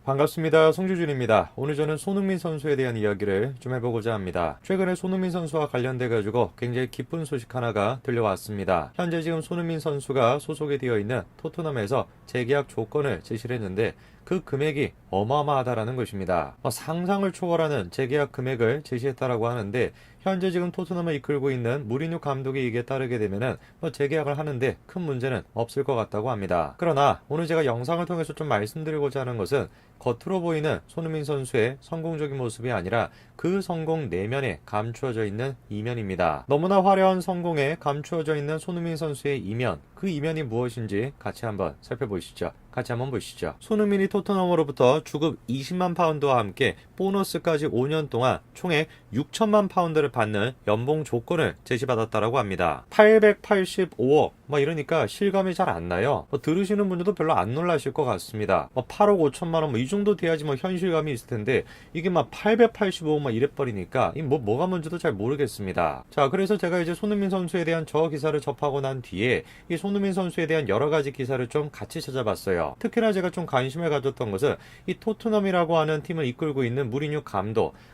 반갑습니다. 송주준입니다. 오늘 저는 손흥민 선수에 대한 이야기를 좀 해보고자 합니다. 최근에 손흥민 선수와 관련돼 가지고 굉장히 기쁜 소식 하나가 들려왔습니다. 현재 지금 손흥민 선수가 소속이 되어 있는 토트넘에서 재계약 조건을 제시를 했는데 그 금액이 어마어마하다라는 것입니다. 상상을 초월하는 재계약 금액을 제시했다라고 하는데 현재 지금 토트넘을 이끌고 있는 무리뉴 감독의 얘기에 따르게 되면은 재계약을 하는데 큰 문제는 없을 것 같다고 합니다. 그러나 오늘 제가 영상을 통해서 좀 말씀드리고자 하는 것은 겉으로 보이는 손흥민 선수의 성공적인 모습이 아니라 그 성공 내면에 감추어져 있는 이면입니다. 너무나 화려한 성공에 감추어져 있는 손흥민 선수의 이면, 그 이면이 무엇인지 같이 한번 살펴보시죠. 같이 한번 보시죠. 손흥민이 토트넘으로부터 주급 20만 파운드와 함께 보너스까지 5년 동안 총액 6천만 파운드를 받는 연봉 조건을 제시받았다라고 합니다. 885억 이러니까 실감이 잘 안 나요. 들으시는 분들도 별로 안 놀라실 것 같습니다. 8억 5천만 원 이 정도 돼야지 현실감이 있을 텐데 이게 885억 이래버리니까 뭐가 뭔지도 잘 모르겠습니다. 자, 그래서 제가 이제 손흥민 선수에 대한 저 기사를 접하고 난 뒤에 이 손흥민 선수에 대한 여러 가지 기사를 좀 같이 찾아봤어요. 특히나 제가 좀 관심을 가졌던 것은 이 토트넘이라고 하는 팀을 이끌고 있는 무리뉴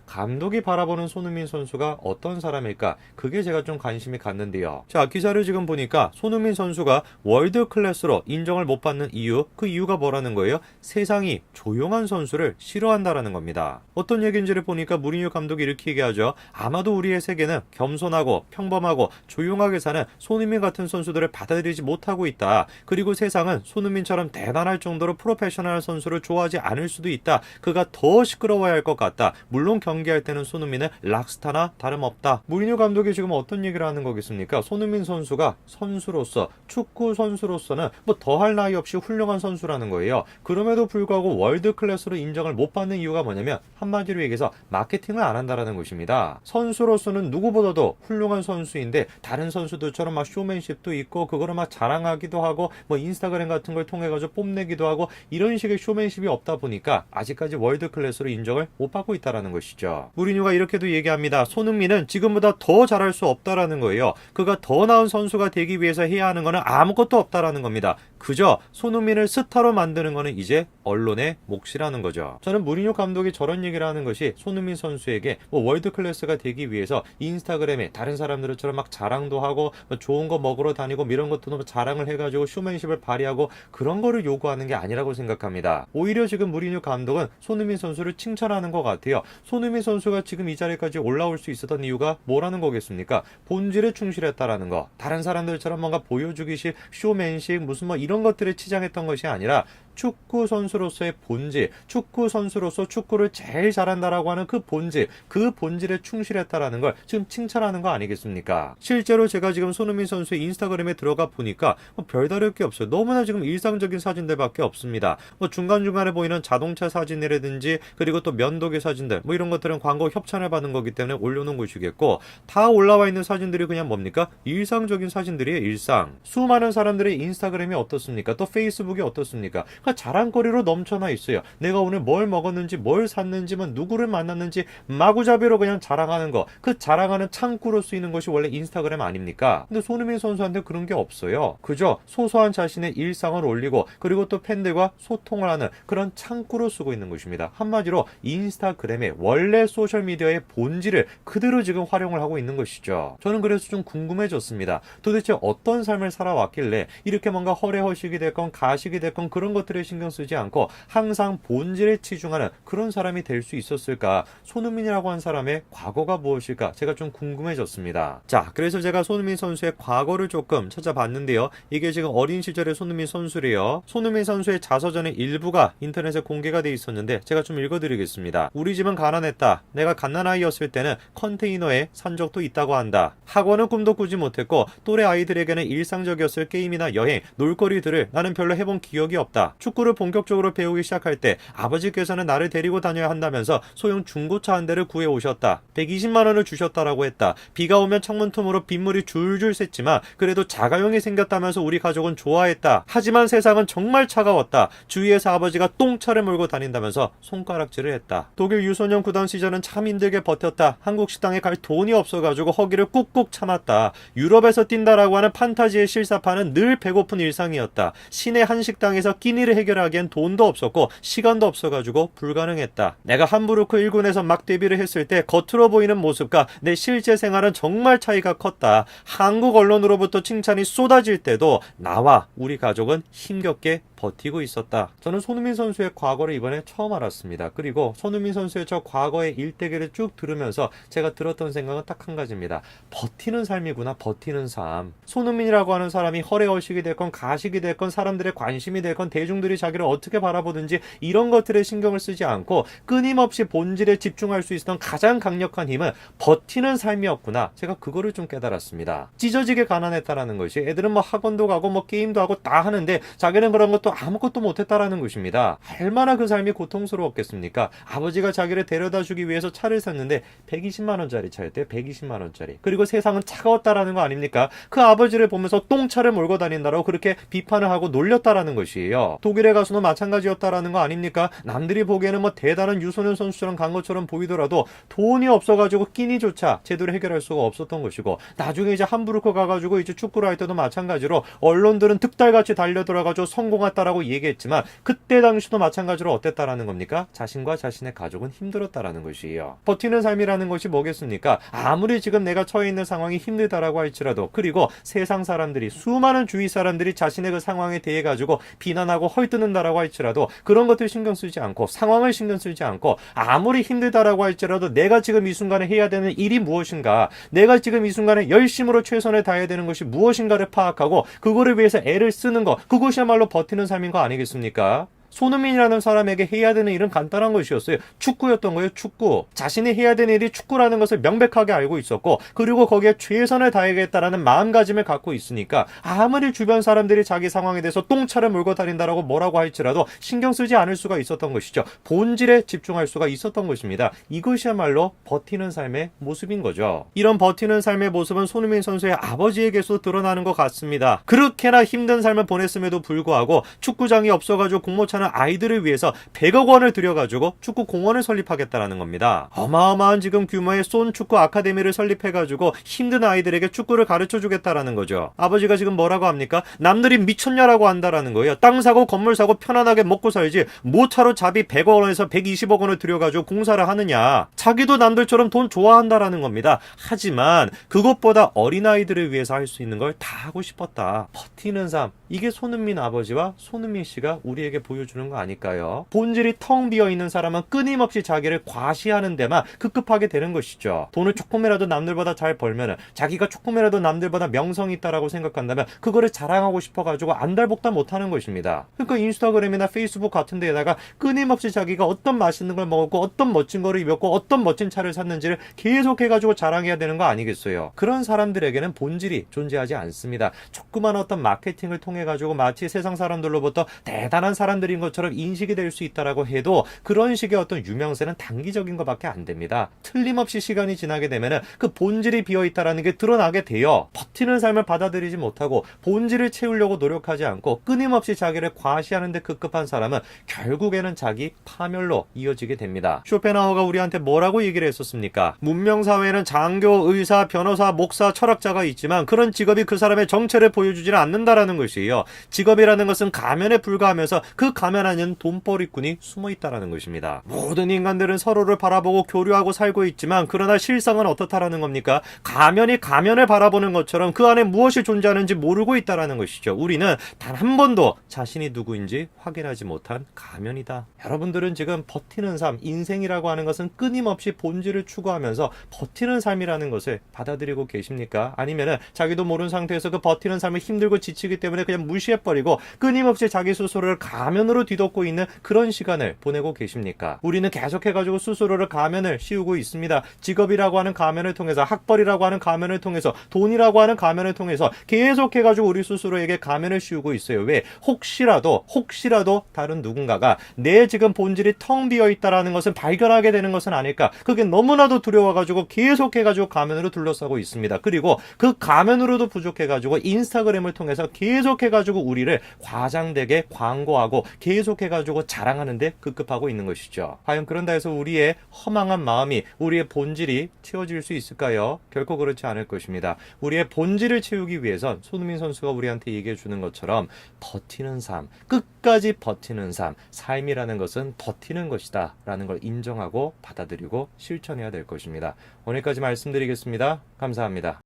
감독이 바라보는 손흥민 선수가 어떤 사람일까? 그게 제가 좀 관심이 갔는데요. 자, 기사를 지금 보니까 손흥민 선수가 월드 클래스로 인정을 못 받는 이유, 그 이유가 뭐라는 거예요? 세상이 조용한 선수를 싫어한다라는 겁니다. 어떤 얘기인지를 보니까 무리뉴 감독이 이렇게 얘기하죠. 아마도 우리의 세계는 겸손하고 평범하고 조용하게 사는 손흥민 같은 선수들을 받아들이지 못하고 있다. 그리고 세상은 손흥민처럼 대단할 정도로 프로페셔널한 선수를 좋아하지 않을 수도 있다. 그가 더 시끄러워야 할 것 같다. 물론 경기할 때는 손흥민은 락스타나 다름없다. 무리뉴 감독이 지금 어떤 얘기를 하는 거겠습니까? 손흥민 선수가 선수로서, 축구 선수로서는 더할 나위 없이 훌륭한 선수라는 거예요. 그럼에도 불구하고 월드 클래스로 인정을 못 받는 이유가 뭐냐면 한마디로 얘기해서 마케팅을 안 한다라는 것입니다. 선수로서는 누구보다도 훌륭한 선수인데 다른 선수들처럼 쇼맨십도 있고 그거를 자랑하기도 하고 인스타그램 같은 걸 통해 가지고 뽐내기도 하고 이런 식의 쇼맨십이 없다 보니까 아직까지 월드 클래스로 인정을 못 받고 있다라는 것이죠. 무리뉴가 이렇게도 얘기합니다. 손흥민은 지금보다 더 잘할 수 없다라는 거예요. 그가 더 나은 선수가 되기 위해서 해야 하는 거는 아무것도 없다라는 겁니다. 그저 손흥민을 스타로 만드는 거는 이제 언론의 몫이라는 거죠. 저는 무리뉴 감독이 저런 얘기를 하는 것이 손흥민 선수에게 월드 클래스가 되기 위해서 인스타그램에 다른 사람들처럼 자랑도 하고 좋은 거 먹으러 다니고 이런 것도 자랑을 해가지고 쇼맨십을 발휘하고 그런 거를 요구하는 게 아니라고 생각합니다. 오히려 지금 무리뉴 감독은 손흥민 선수를 칭찬하는 것 같아요. 손흥민 선수가 지금 이 자리까지 올라올 수 있었던 이유가 뭐라는 거겠습니까? 본질에 충실했다라는 거. 다른 사람들처럼 뭔가 보여주기식 쇼맨식 무슨 이런 것들에 치장했던 것이 아니라 축구 선수로서의 본질, 축구 선수로서 축구를 제일 잘한다라고 하는 그 본질, 그 본질에 충실했다라는 걸 지금 칭찬하는 거 아니겠습니까? 실제로 제가 지금 손흥민 선수의 인스타그램에 들어가 보니까 별다를 게 없어요. 너무나 지금 일상적인 사진들밖에 없습니다. 중간중간에 보이는 자동차 사진이라든지 그리고 또 면도기 사진들 이런 것들은 광고 협찬을 받은 거기 때문에 올려놓은 것이겠고 다 올라와 있는 사진들이 그냥 뭡니까? 일상적인 사진들이에요. 일상. 수많은 사람들의 인스타그램이 어떻습니까? 또 페이스북이 어떻습니까? 자랑거리로 넘쳐나 있어요. 내가 오늘 뭘 먹었는지 뭘 샀는지 누구를 만났는지 마구잡이로 그냥 자랑하는 거. 그 자랑하는 창구로 쓰이는 것이 원래 인스타그램 아닙니까? 근데 손흥민 선수한테 그런 게 없어요. 그저 소소한 자신의 일상을 올리고 그리고 또 팬들과 소통을 하는 그런 창구로 쓰고 있는 것입니다. 한마디로 인스타그램의 원래 소셜미디어의 본질을 그대로 지금 활용을 하고 있는 것이죠. 저는 그래서 좀 궁금해졌습니다. 도대체 어떤 삶을 살아왔길래 이렇게 뭔가 허례허식이 됐건 가식이 됐건 그런 것들에 신경 쓰지 않고 항상 본질에 치중하는 그런 사람이 될 수 있었을까? 손흥민이라고 한 사람의 과거가 무엇일까? 제가 좀 궁금해졌습니다. 자, 그래서 제가 손흥민 선수의 과거를 조금 찾아봤는데요. 이게 지금 어린 시절의 손흥민 선수래요. 손흥민 선수의 자서전의 일부가 인터넷에 공개가 돼 있었는데 제가 좀 읽어드리겠습니다. 우리 집은 가난했다. 내가 갓난아이였을 때는 컨테이너에 산 적도 있다고 한다. 학원은 꿈도 꾸지 못했고 또래 아이들에게는 일상적이었을 게임이나 여행, 놀거리들을 나는 별로 해본 기억이 없다. 축구를 본격적으로 배우기 시작할 때 아버지께서는 나를 데리고 다녀야 한다면서 소형 중고차 한 대를 구해 오셨다. 120만 원을 주셨다라고 했다. 비가 오면 창문 틈으로 빗물이 줄줄 샜지만 그래도 자가용이 생겼다면서 우리 가족은 좋아했다. 하지만 세상은 정말 차가웠다. 주위에서 아버지가 똥차를 몰고 다닌다면서 손가락질을 했다. 독일 유소년 구단 시절은 참 힘들게 버텼다. 한국 식당에 갈 돈이 없어가지고 허기를 꾹꾹 참았다. 유럽에서 뛴다라고 하는 판타지의 실사판은 늘 배고픈 일상이었다. 시내 한식당에서 끼니를 문제를 해결하기엔 돈도 없었고 시간도 없어가지고 불가능했다. 내가 함부르크 1군에서 막 데뷔를 했을 때 겉으로 보이는 모습과 내 실제 생활은 정말 차이가 컸다. 한국 언론으로부터 칭찬이 쏟아질 때도 나와 우리 가족은 힘겹게 버티고 있었다. 저는 손흥민 선수의 과거를 이번에 처음 알았습니다. 그리고 손흥민 선수의 저 과거의 일대기를 쭉 들으면서 제가 들었던 생각은 딱 한 가지입니다. 버티는 삶이구나. 버티는 삶. 손흥민이라고 하는 사람이 허례허식이 됐건 가식이 됐건 사람들의 관심이 됐건 대중들이 자기를 어떻게 바라보든지 이런 것들에 신경을 쓰지 않고 끊임없이 본질에 집중할 수 있었던 가장 강력한 힘은 버티는 삶이었구나. 제가 그거를 좀 깨달았습니다. 찢어지게 가난했다라는 것이 애들은 뭐 학원도 가고 뭐 게임도 하고 다 하는데 자기는 그런 것도 아무것도 못했다라는 것입니다. 얼마나 그 삶이 고통스러웠겠습니까? 아버지가 자기를 데려다 주기 위해서 차를 샀는데 120만 원짜리 차였대요. 120만 원짜리. 그리고 세상은 차가웠다라는 거 아닙니까? 그 아버지를 보면서 똥차를 몰고 다닌다라고 그렇게 비판을 하고 놀렸다라는 것이에요. 독일에 가서도 마찬가지였다라는 거 아닙니까? 남들이 보기에는 뭐 대단한 유소년 선수처럼 간 것처럼 보이더라도 돈이 없어가지고 끼니조차 제대로 해결할 수가 없었던 것이고 나중에 이제 함부르크 가가지고 이제 축구를 할 때도 마찬가지로 언론들은 득달같이 달려들어가지고 성공했다라고 얘기했지만 그때 당시도 마찬가지로 어땠다라는 겁니까? 자신과 자신의 가족은 힘들었다라는 것이에요. 버티는 삶이라는 것이 뭐겠습니까? 아무리 지금 내가 처해 있는 상황이 힘들다라고 할지라도 그리고 세상 사람들이 수많은 주위 사람들이 자신의 그 상황에 대해 가지고 비난하고 헐뜯는다라고 할지라도 그런 것들 신경 쓰지 않고 상황을 신경 쓰지 않고 아무리 힘들다라고 할지라도 내가 지금 이 순간에 해야 되는 일이 무엇인가 내가 지금 이 순간에 열심으로 최선을 다해야 되는 것이 무엇인가를 파악하고 그거를 위해서 애를 쓰는 것 그것이야말로 버티는 삶인 거 아니겠습니까? 손흥민이라는 사람에게 해야 되는 일은 간단한 것이었어요. 축구였던 거예요. 축구. 자신이 해야 되는 일이 축구라는 것을 명백하게 알고 있었고 그리고 거기에 최선을 다하겠다라는 마음가짐을 갖고 있으니까 아무리 주변 사람들이 자기 상황에 대해서 똥차를 몰고 다닌다라고 뭐라고 할지라도 신경 쓰지 않을 수가 있었던 것이죠. 본질에 집중할 수가 있었던 것입니다. 이것이야말로 버티는 삶의 모습인 거죠. 이런 버티는 삶의 모습은 손흥민 선수의 아버지에게서 드러나는 것 같습니다. 그렇게나 힘든 삶을 보냈음에도 불구하고 축구장이 없어가지고 공모차는 아이들을 위해서 100억 원을 들여가지고 축구 공원을 설립하겠다라는 겁니다. 어마어마한 지금 규모의 쏜 축구 아카데미를 설립해가지고 힘든 아이들에게 축구를 가르쳐주겠다라는 거죠. 아버지가 지금 뭐라고 합니까? 남들이 미쳤냐라고 한다라는 거예요. 땅 사고 건물 사고 편안하게 먹고 살지 모차로 자비 100억 원에서 120억 원을 들여가지고 공사를 하느냐. 자기도 남들처럼 돈 좋아한다라는 겁니다. 하지만 그것보다 어린아이들을 위해서 할 수 있는 걸 다 하고 싶었다. 버티는 삶. 이게 손흥민 아버지와 손흥민 씨가 우리에게 보여주는 거 아닐까요? 본질이 텅 비어있는 사람은 끊임없이 자기를 과시하는 데만 급급하게 되는 것이죠. 돈을 조금이라도 남들보다 잘 벌면 자기가 조금이라도 남들보다 명성이 있다라고 생각한다면 그거를 자랑하고 싶어가지고 안달복달 못하는 것입니다. 그러니까 인스타그램이나 페이스북 같은 데에다가 끊임없이 자기가 어떤 맛있는 걸 먹었고 어떤 멋진 거를 입었고 어떤 멋진 차를 샀는지를 계속해가지고 자랑해야 되는 거 아니겠어요? 그런 사람들에게는 본질이 존재하지 않습니다. 조그만 어떤 마케팅을 통해 가지고 마치 세상 사람들로부터 대단한 사람들인 것처럼 인식이 될 수 있다라고 해도 그런 식의 어떤 유명세는 단기적인 것밖에 안 됩니다. 틀림없이 시간이 지나게 되면은 그 본질이 비어있다라는 게 드러나게 돼요. 버티는 삶을 받아들이지 못하고 본질을 채우려고 노력하지 않고 끊임없이 자기를 과시하는 데 급급한 사람은 결국에는 자기 파멸로 이어지게 됩니다. 쇼펜하우어가 우리한테 뭐라고 얘기를 했었습니까? 문명사회에는 장교, 의사, 변호사, 목사, 철학자가 있지만 그런 직업이 그 사람의 정체를 보여주지는 않는다라는 것이에요. 직업이라는 것은 가면에 불과하면서 그 가면 안에는 돈벌이꾼이 숨어있다라는 것입니다. 모든 인간들은 서로를 바라보고 교류하고 살고 있지만 그러나 실상은 어떻다라는 겁니까? 가면이 가면을 바라보는 것처럼 그 안에 무엇이 존재하는지 모르고 있다라는 것이죠. 우리는 단 한 번도 자신이 누구인지 확인하지 못한 가면이다. 여러분들은 지금 버티는 삶, 인생이라고 하는 것은 끊임없이 본질을 추구하면서 버티는 삶이라는 것을 받아들이고 계십니까? 아니면은 자기도 모르는 상태에서 그 버티는 삶을 힘들고 지치기 때문에 그냥 무시해버리고 끊임없이 자기 스스로를 가면으로 뒤덮고 있는 그런 시간을 보내고 계십니까? 우리는 계속해가지고 스스로를 가면을 씌우고 있습니다. 직업이라고 하는 가면을 통해서, 학벌이라고 하는 가면을 통해서, 돈이라고 하는 가면을 통해서 계속해가지고 우리 스스로에게 가면을 씌우고 있어요. 왜? 혹시라도 다른 누군가가 내 지금 본질이 텅 비어있다라는 것을 발견하게 되는 것은 아닐까? 그게 너무나도 두려워가지고 계속해가지고 가면으로 둘러싸고 있습니다. 그리고 그 가면으로도 부족해가지고 인스타그램을 통해서 계속해가지고 우리를 과장되게 광고하고 계속해가지고 자랑하는데 급급하고 있는 것이죠. 과연 그런다 해서 우리의 허망한 마음이, 우리의 본질이 채워질 수 있을까요? 결코 그렇지 않을 것입니다. 우리의 본질을 채우기 위해선 손흥민 선수가 우리한테 얘기해 주는 것처럼 버티는 삶, 끝까지 버티는 삶, 삶이라는 것은 버티는 것이다 라는 걸 인정하고 받아들이고 실천해야 될 것입니다. 오늘까지 말씀드리겠습니다. 감사합니다.